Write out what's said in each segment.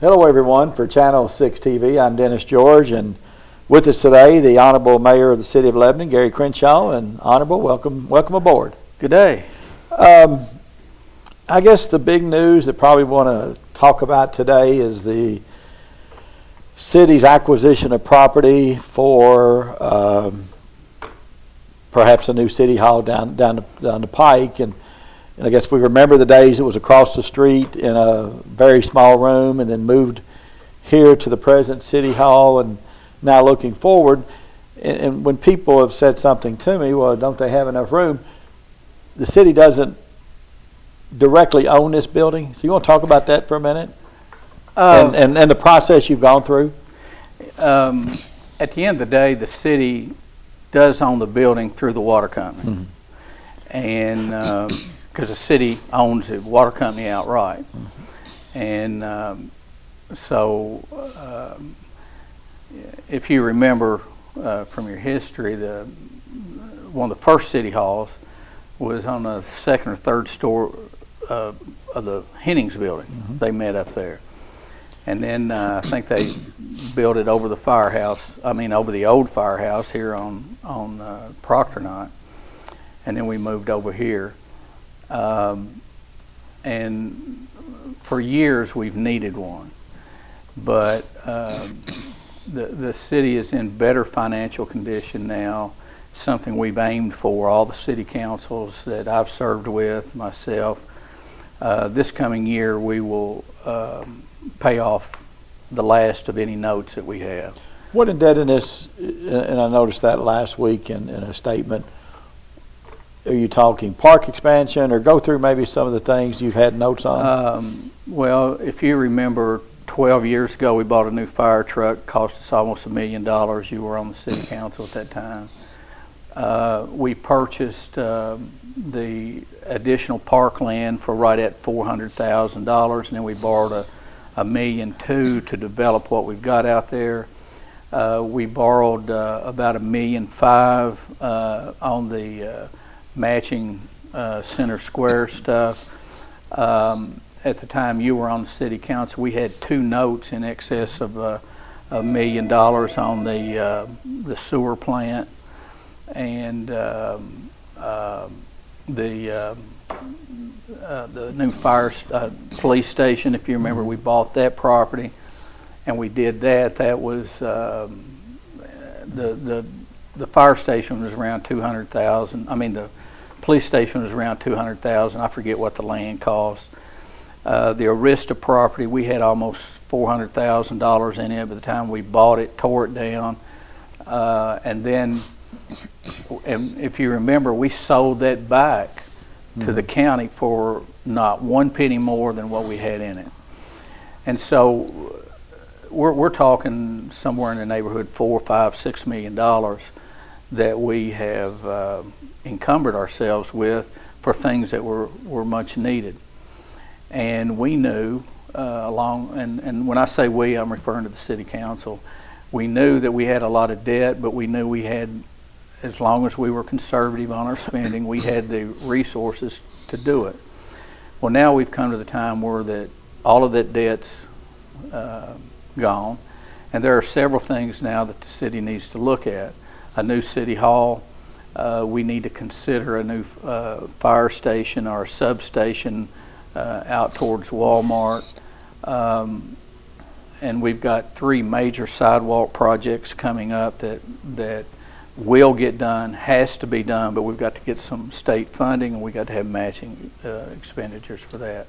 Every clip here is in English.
Hello everyone, for Channel 6 TV, I'm Dennis George, and with us today, the Honorable Mayor of the City of Lebanon, Gary Crenshaw, and Honorable, welcome aboard. Good day. I guess the big news that probably want to talk about today is the city's acquisition of property for perhaps a new city hall down the pike, and I guess we remember the days it was across the street in a very small room and then moved here to the present city hall, and now looking forward, and when people have said something to me, well, don't they have enough room? The city doesn't directly own this building, so you want to talk about that for a minute? And the process you've gone through? At the end of the day, the city does own the building through the water company. Mm-hmm. And because the city owns the water company outright. Mm-hmm. And so if you remember from your history, one of the first city halls was on the second or third store of the Hennings building. Mm-hmm. They met up there. And then I think they built it over the firehouse, over the old firehouse here on Proctor Knott. And then we moved over here. And for years we've needed one. But the city is in better financial condition now, something we've aimed for, all the city councils that I've served with, myself. This coming year we will pay off the last of any notes that we have. What indebtedness, and I noticed that last week in a statement, are you talking park expansion, or go through maybe some of the things you had notes on? Well, if you remember, 12 years ago we bought a new fire truck, cost us almost $1 million. You were on the city council at that time. We purchased the additional parkland for right at $400,000, and then we borrowed $1.2 million to develop what we've got out there. We borrowed about $1.5 million on the matching center square stuff. At the time you were on the city council, we had 2 notes in excess of $1 million on the sewer plant and the new police station. If you remember, we bought that property, and we did that. That was the fire station was around $200,000. The police station was around $200,000. I forget what the land cost. The Arista property, we had almost $400,000 in it by the time we bought it, tore it down, and if you remember, we sold that back to the county for not 1 penny more than what we had in it. And so we're talking somewhere in the neighborhood $4, $5, $6 million that we have encumbered ourselves with for things that were much needed. And we knew and when I say we, I'm referring to the city council, we knew that we had a lot of debt, but we knew we had, as long as we were conservative on our spending, we had the resources to do it. Well, now we've come to the time where that all of that debt's gone, and there are several things now that the city needs to look at. A new city hall, we need to consider a new fire station or a substation out towards Walmart, and we've got 3 major sidewalk projects coming up that will get done, has to be done, but we've got to get some state funding, and we've got to have matching expenditures for that.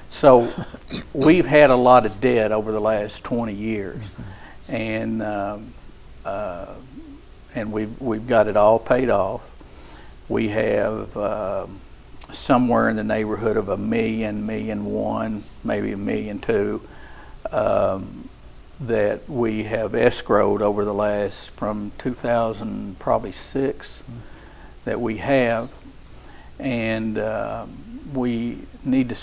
So we've had a lot of debt over the last 20 years, and we've got it all paid off. We have somewhere in the neighborhood of $1 million, $1.1 million, maybe $1.2 million that we have escrowed over the last, from 2006 that we have, and we need to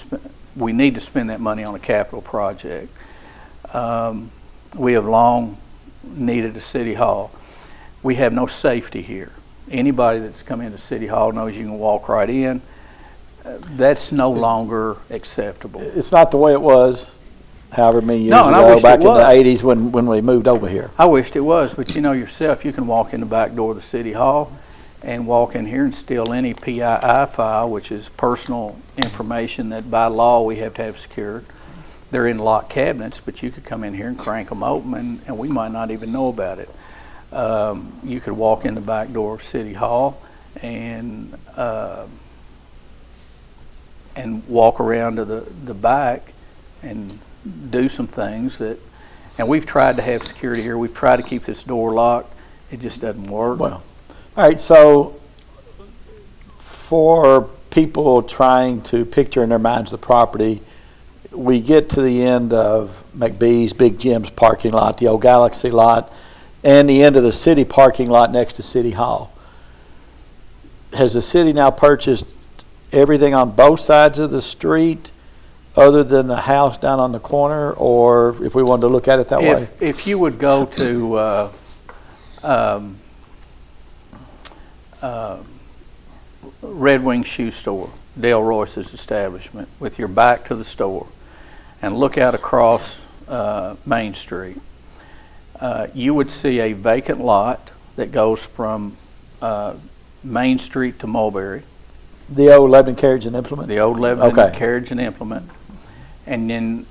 spend that money on a capital project. We have long needed a city hall. We have no safety here. Anybody that's come into City Hall knows you can walk right in. That's no longer acceptable. It's not the way it was however many years No, and I ago, wished back it in the was. 80s when we moved over here. I wished it was, but you know yourself, you can walk in the back door of the city hall and walk in here and steal any PII file, which is personal information that by law we have to have secured. They're in locked cabinets, but you could come in here and crank them open, and we might not even know about it. You could walk in the back door of City Hall and walk around to the back and do some things that, and we've tried to have security here. We've tried to keep this door locked. It just doesn't work. Well, all right, so for people trying to picture in their minds the property, we get to the end of McBee's, Big Jim's parking lot, the old Galaxy lot, and the end of the city parking lot next to City Hall. Has the city now purchased everything on both sides of the street other than the house down on the corner, or if we wanted to look at it that way? If you would go to Red Wing Shoe Store, Dale Royce's establishment, with your back to the store, and look out across Main Street, you would see a vacant lot that goes from Main Street to Mulberry. The old Lebanon Carriage and Implement? The old Lebanon Carriage and Implement. And then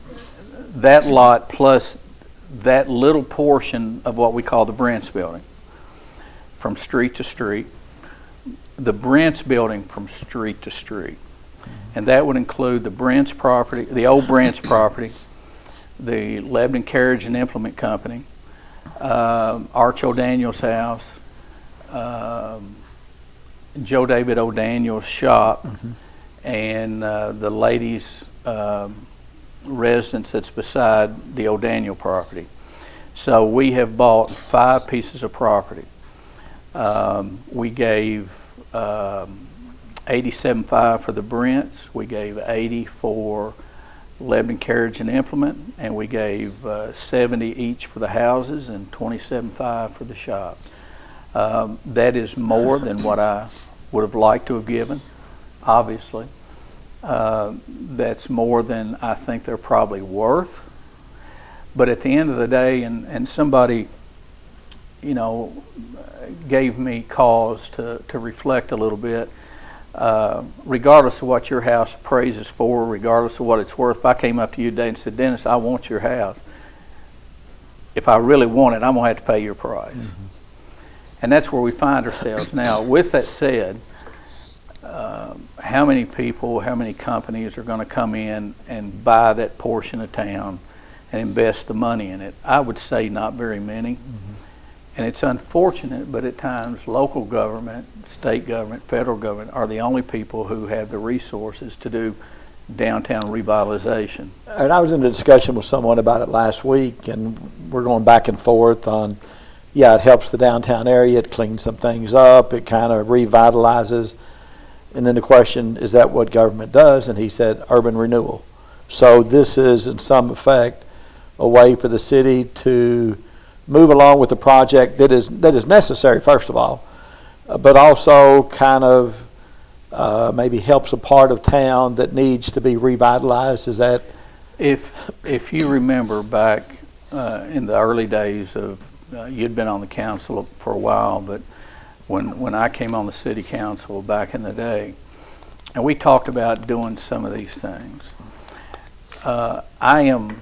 that lot plus that little portion of what we call the Brent's building from street to street. The Brent's building from street to street. And that would include the Brent's property, the old Brent's property, the Lebanon Carriage and Implement Company, Arch O'Daniel's house, Joe David O'Daniel's shop, and the ladies' residence that's beside the O'Daniel property. So we have bought 5 pieces of property. We gave $87,500 for the Brents. We gave $80,000 for Lebanon Carriage and Implement, and we gave $70,000 each for the houses and $27,500 for the shop. That is more than what I would have liked to have given, obviously. That's more than I think they're probably worth. But at the end of the day, and somebody, you know, gave me cause to reflect a little bit. Regardless of what your house appraises for, regardless of what it's worth, if I came up to you today and said, Dennis, I want your house, if I really want it, I'm going to have to pay your price. And that's where we find ourselves now. With that said, how many people, how many companies are going to come in and buy that portion of town and invest the money in it? I would say not very many. And it's unfortunate, but at times local government, state government, federal government are the only people who have the resources to do downtown revitalization. And I was in a discussion with someone about it last week, and we're going back and forth on, yeah, it helps the downtown area, it cleans some things up, it kind of revitalizes. And then the question, is that what government does? And he said, urban renewal. So this is, in some effect, a way for the city to move along with the project that is necessary, first of all, but also kind of maybe helps a part of town that needs to be revitalized. Is that? If you remember back in the early days of, you'd been on the council for a while, but when I came on the city council back in the day, and we talked about doing some of these things, I am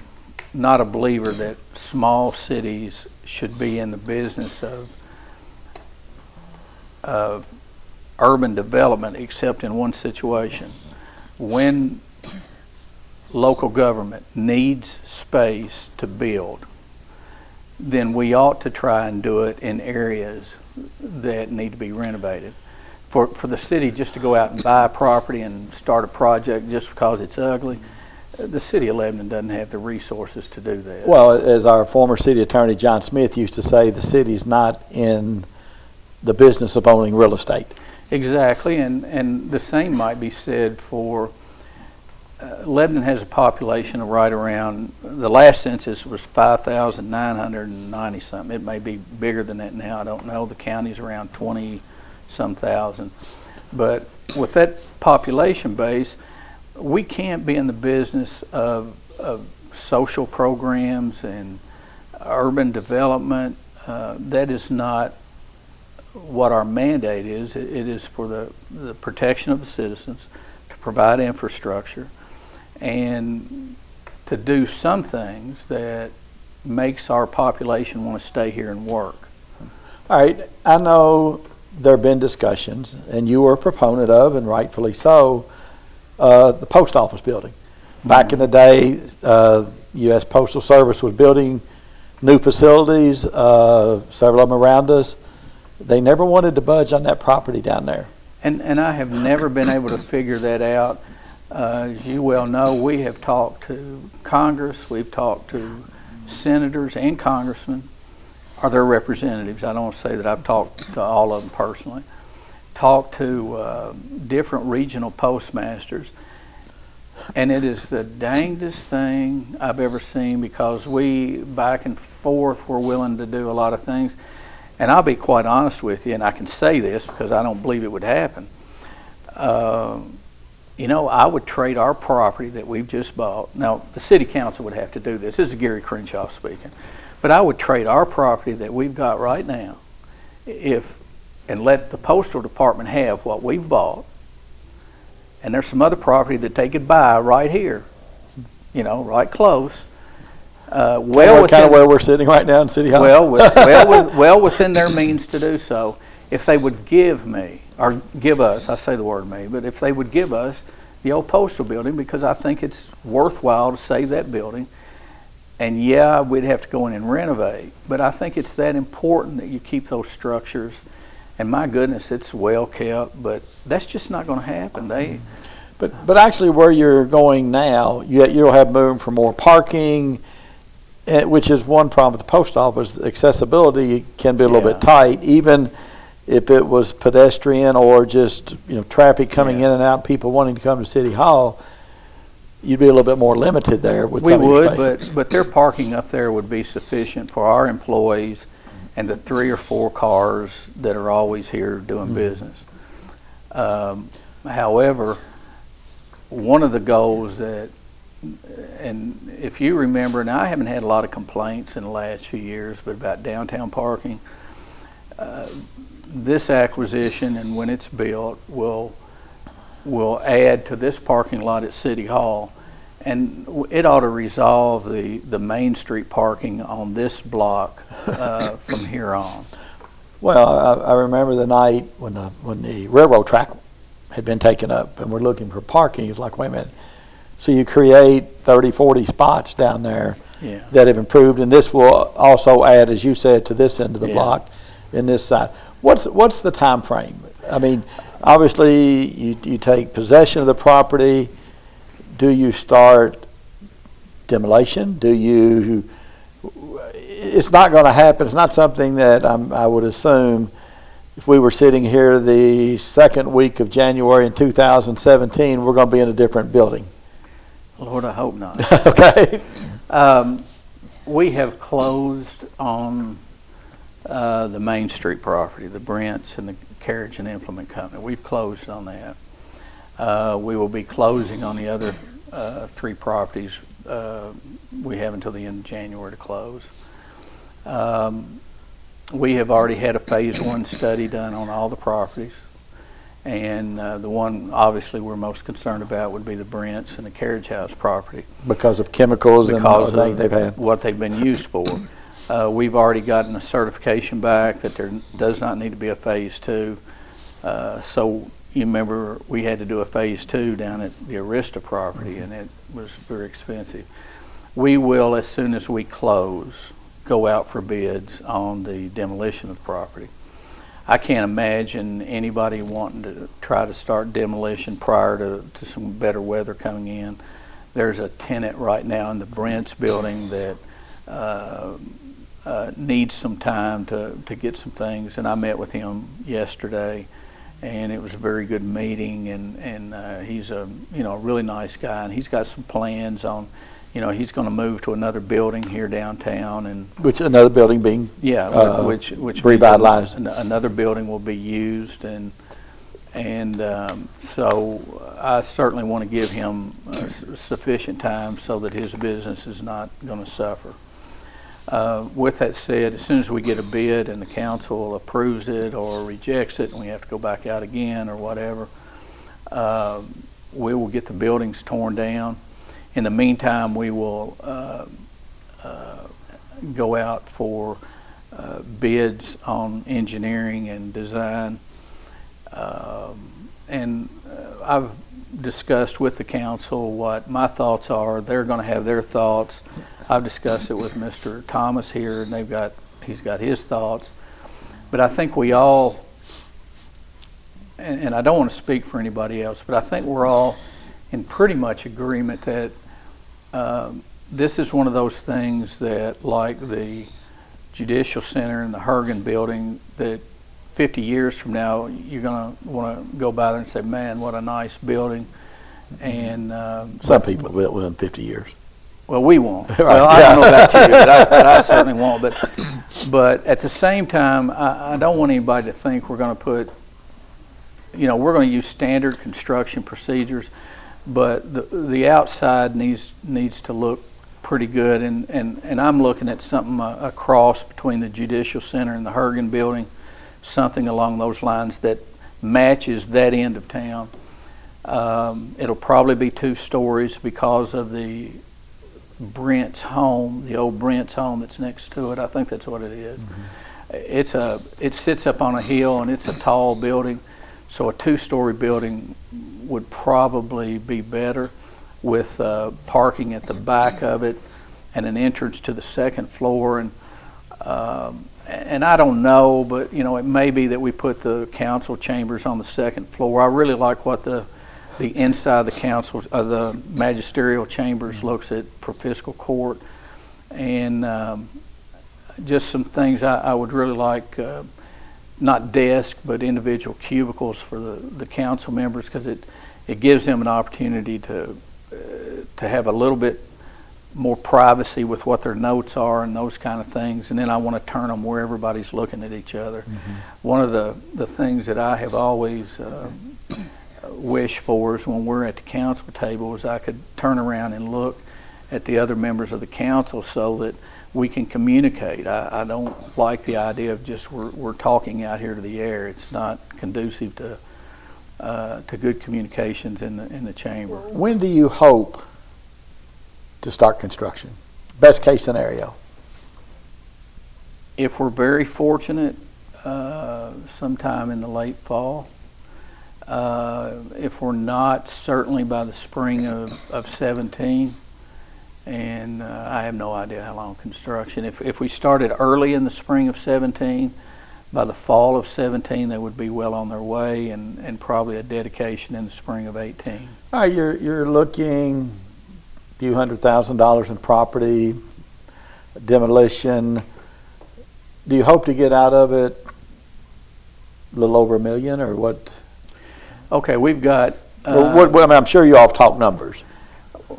not a believer that small cities should be in the business of urban development, except in one situation. When local government needs space to build, then we ought to try and do it in areas that need to be renovated. For the city just to go out and buy a property and start a project just because it's ugly, the city of Lebanon doesn't have the resources to do that. Well, as our former city attorney John Smith used to say, the city's not in the business of owning real estate. Exactly, and the same might be said for Lebanon has a population of right around, the last census was 5,990 something. It may be bigger than that now, I don't know. The county's around 20-some thousand. But with that population base, we can't be in the business of social programs and urban development. That is not what our mandate is. It is for the protection of the citizens, to provide infrastructure, and to do some things that makes our population want to stay here and work. All right, I know there have been discussions, and you were a proponent of, and rightfully so, the post office building. Back in the day, U.S. Postal Service was building new facilities, several of them around us. They never wanted to budge on that property down there. And I have never been able to figure that out. As you well know, we have talked to Congress, we've talked to senators and congressmen, or their representatives. I don't want to say that I've talked to all of them personally. Talked to different regional postmasters. And it is the dangest thing I've ever seen, because we, back and forth, were willing to do a lot of things. And I'll be quite honest with you, and I can say this because I don't believe it would happen. I would trade our property that we've just bought. Now, the city council would have to do this. This is Gary Crenshaw speaking. But I would trade our property that we've got right now and let the postal department have what we've bought. And there's some other property that they could buy right here, right close. Kind of where we're sitting right now in City Hall. Well within their means to do so. If they would give me, or give us, I say the word me, but if they would give us the old postal building, because I think it's worthwhile to save that building. And yeah, we'd have to go in and renovate, but I think it's that important that you keep those structures. And my goodness, it's well kept, but that's just not going to happen. But actually, where you're going now, you'll have room for more parking, which is one problem with the post office. Accessibility can be a little bit tight, even if it was pedestrian or just traffic coming in and out, people wanting to come to City Hall. You'd be a little bit more limited there. With we would, but their parking up there would be sufficient for our employees and the 3 or 4 cars that are always here doing business. However, one of the goals and if you remember, now I haven't had a lot of complaints in the last few years, but about downtown parking, this acquisition, and when it's built, will add to this parking lot at City Hall, and it ought to resolve the Main Street parking on this block from here on. Well, I remember the night when the railroad track had been taken up and we're looking for parking. It's like, wait a minute. So you create 30, 40 spots down there that have improved, and this will also add, as you said, to this end of the block in this side. What's the time frame? I mean, obviously you take possession of the property. Do you start demolition? It's not going to happen. It's not something that I would assume if we were sitting here the second week of January in 2017, we're going to be in a different building. Lord, I hope not. Okay. We have closed on the Main Street property, the Brents and the Carriage and Implement Company. We've closed on that. We will be closing on the other 3 properties. We have until the end of January to close. We have already had a phase 1 study done on all the properties, and the one obviously we're most concerned about would be the Brents and the Carriage House property. Because of chemicals and everything they've had. What they've been used for. We've already gotten a certification back that there does not need to be a phase 2. So you remember we had to do a phase 2 down at the Arista property, and it was very expensive. We will, as soon as we close, go out for bids on the demolition of the property. I can't imagine anybody wanting to try to start demolition prior to some better weather coming in. There's a tenant right now in the Brents building that needs some time to get some things, and I met with him yesterday, and it was a very good meeting, and he's a really nice guy, and he's got some plans on, he's going to move to another building here downtown, and which another building being which revitalized. Another building will be used, and so I certainly want to give him sufficient time so that his business is not going to suffer. With that said, as soon as we get a bid and the council approves it or rejects it and we have to go back out again or whatever, we will get the buildings torn down. In the meantime, we will go out for bids on engineering and design. And I've discussed with the council what my thoughts are. They're going to have their thoughts. I've discussed it with Mr. Thomas here, and he's got his thoughts. But I think we all, and I don't want to speak for anybody else, but I think we're all in pretty much agreement that this is one of those things that, like the Judicial Center and the Hergen building, that 50 years from now, you're going to want to go by there and say, man, what a nice building. And some people will within 50 years. Well, we won't. Right. Well, I don't know about you, but I certainly won't. But at the same time, I don't want anybody to think we're going to put, we're going to use standard construction procedures, but the outside needs to look pretty good. And I'm looking at something, a cross between the Judicial Center and the Hergen building, something along those lines that matches that end of town. It'll probably be 2 stories because of the Brent's home, the old Brent's home that's next to it. I think that's what it is. Mm-hmm. It sits up on a hill and it's a tall building, so a 2-story building would probably be better with parking at the back of it and an entrance to the 2nd floor. And I don't know, but it may be that we put the council chambers on the 2nd floor. I really like what the inside of the council, the magisterial chambers looks at for fiscal court, and just some things I would really like, not desk, but individual cubicles for the council members, because it gives them an opportunity to have a little bit more privacy with what their notes are and those kind of things. And then I want to turn them where everybody's looking at each other. Mm-hmm. One of the things that I have always wished for is when we're at the council table is I could turn around and look at the other members of the council so that we can communicate. I don't like the idea of just we're talking out here to the air. It's not conducive to good communications in the chamber. When do you hope to start construction? Best case scenario. If we're very fortunate, sometime in the late fall. If we're not, certainly by the spring of 17. And I have no idea how long construction. If we started early in the spring of 17, by the fall of 17, they would be well on their way, and probably a dedication in the spring of 18. All right, you're looking a few $100,000 in property, demolition. Do you hope to get out of it a little over $1 million, or what? Okay, we've got. I'm sure you all have talked numbers.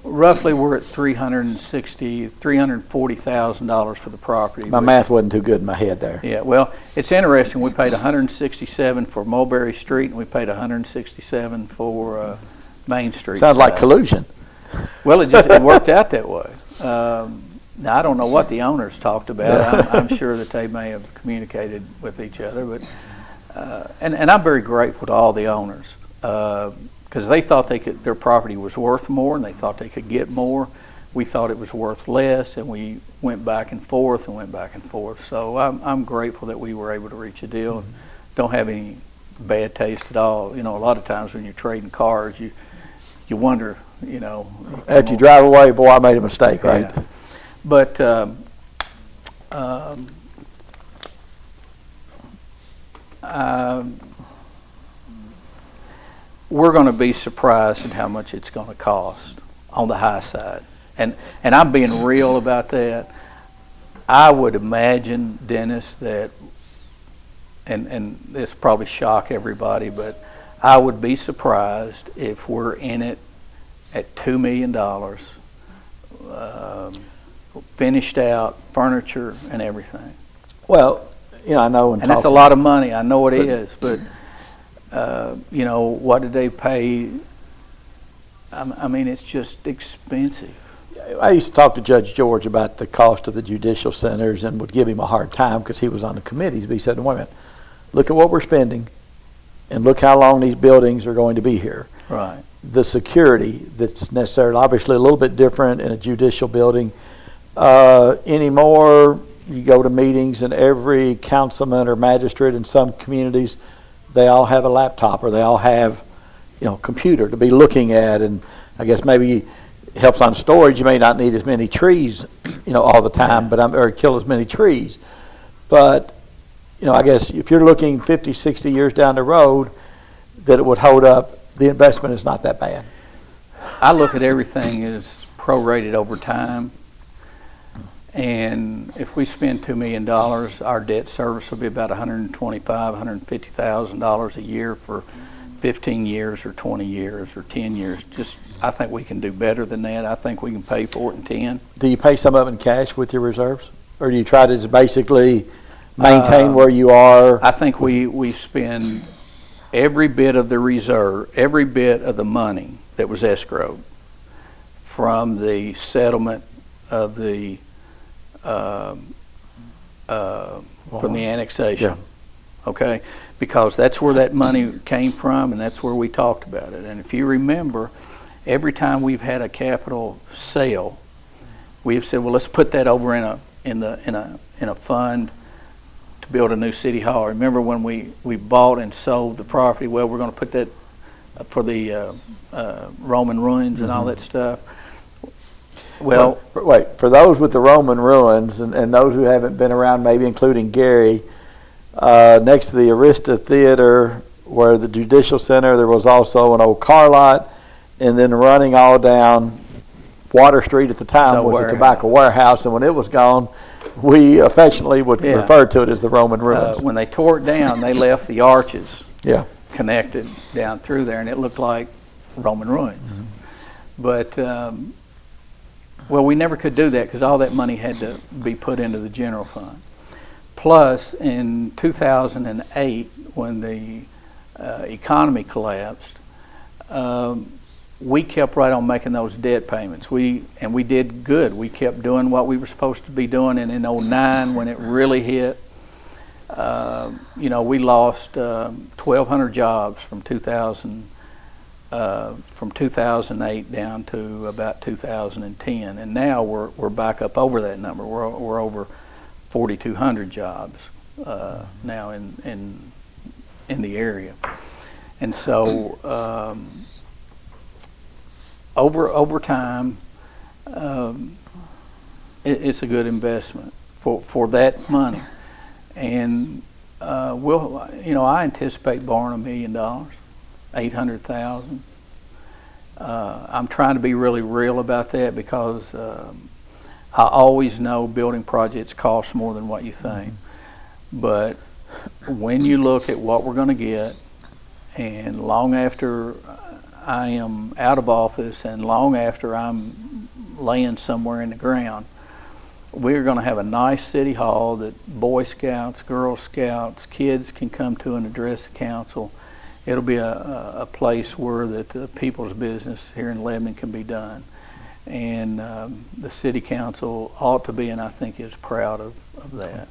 Roughly, we're at $340,000 for the property. My math wasn't too good in my head there. Yeah, well, it's interesting. We paid $167 for Mulberry Street, and we paid $167 for Main Street. Sounds like collusion. Well, it worked out that way. Now, I don't know what the owners talked about. I'm sure that they may have communicated with each other, but and I'm very grateful to all the owners. Because they thought their property was worth more, and they thought they could get more. We thought it was worth less, and we went back and forth and went back and forth. So I'm grateful that we were able to reach a deal. And don't have any bad taste at all. A lot of times when you're trading cars, you wonder, after you drive away, boy, I made a mistake, right? Yeah. But we're going to be surprised at how much it's going to cost on the high side. And I'm being real about that. I would imagine, Dennis, that, and this probably shock everybody, but I would be surprised if we're in it at $2 million, finished out, furniture and everything. Well, I know. And that's a lot of money. I know it is, but what did they pay I mean, it's just expensive. I used to talk to Judge George about the cost of the judicial centers and would give him a hard time because he was on the committees. But he said, wait a minute, look at what we're spending and look how long these buildings are going to be here. Right. The security that's necessary, obviously a little bit different in a judicial building. Anymore, you go to meetings and every councilman or magistrate in some communities, they all have a laptop or they all have, computer to be looking at. And I guess maybe it helps on storage. You may not need as many trees, all the time, or kill as many trees. But, I guess if you're looking 50, 60 years down the road, that it would hold up, the investment is not that bad. I look at everything as prorated over time. And if we spend $2 million, our debt service will be about $125,000, $150,000 a year for 15 years or 20 years or 10 years. I think we can do better than that. I think we can pay for it in 10. Do you pay some of it in cash with your reserves? Or do you try to just basically maintain where you are? I think we spend every bit of the reserve, every bit of the money that was escrowed from the settlement of the from the annexation. Yeah. Okay, because that's where that money came from, and that's where we talked about it. And if you remember, every time we've had a capital sale, we've said, well, let's put that over in a fund to build a new city hall. Remember when we bought and sold the property? Well, we're going to put that for the Roman ruins and all that stuff. Well, wait, for those with the Roman ruins and those who haven't been around, maybe including Gary, next to the Arista Theater, where the Judicial Center, there was also an old car lot, and then running all down Water Street at the time was a tobacco warehouse, and when it was gone, we affectionately would refer to it as the Roman ruins. When they tore it down, they left the arches yeah. connected down through there, and it looked like Roman ruins. Mm-hmm. But well, we never could do that because all that money had to be put into the general fund. Plus, in 2008, when the economy collapsed, we kept right on making those debt payments. We did good. We kept doing what we were supposed to be doing. And in 2009, when it really hit, we lost 1,200 jobs from 2008 down to about 2010, and now we're back up over that number. We're over 4,200 jobs now in the area, and so over time, it's a good investment for that money, and I anticipate borrowing $1 million. 800,000. I'm trying to be really real about that because I always know building projects cost more than what you think. But when you look at what we're going to get, and long after I am out of office and long after I'm laying somewhere in the ground, we're going to have a nice city hall that Boy Scouts, Girl Scouts, kids can come to and address the council. It'll be a place where that the people's business here in Lebanon can be done. And the city council ought to be, and I think is proud of that.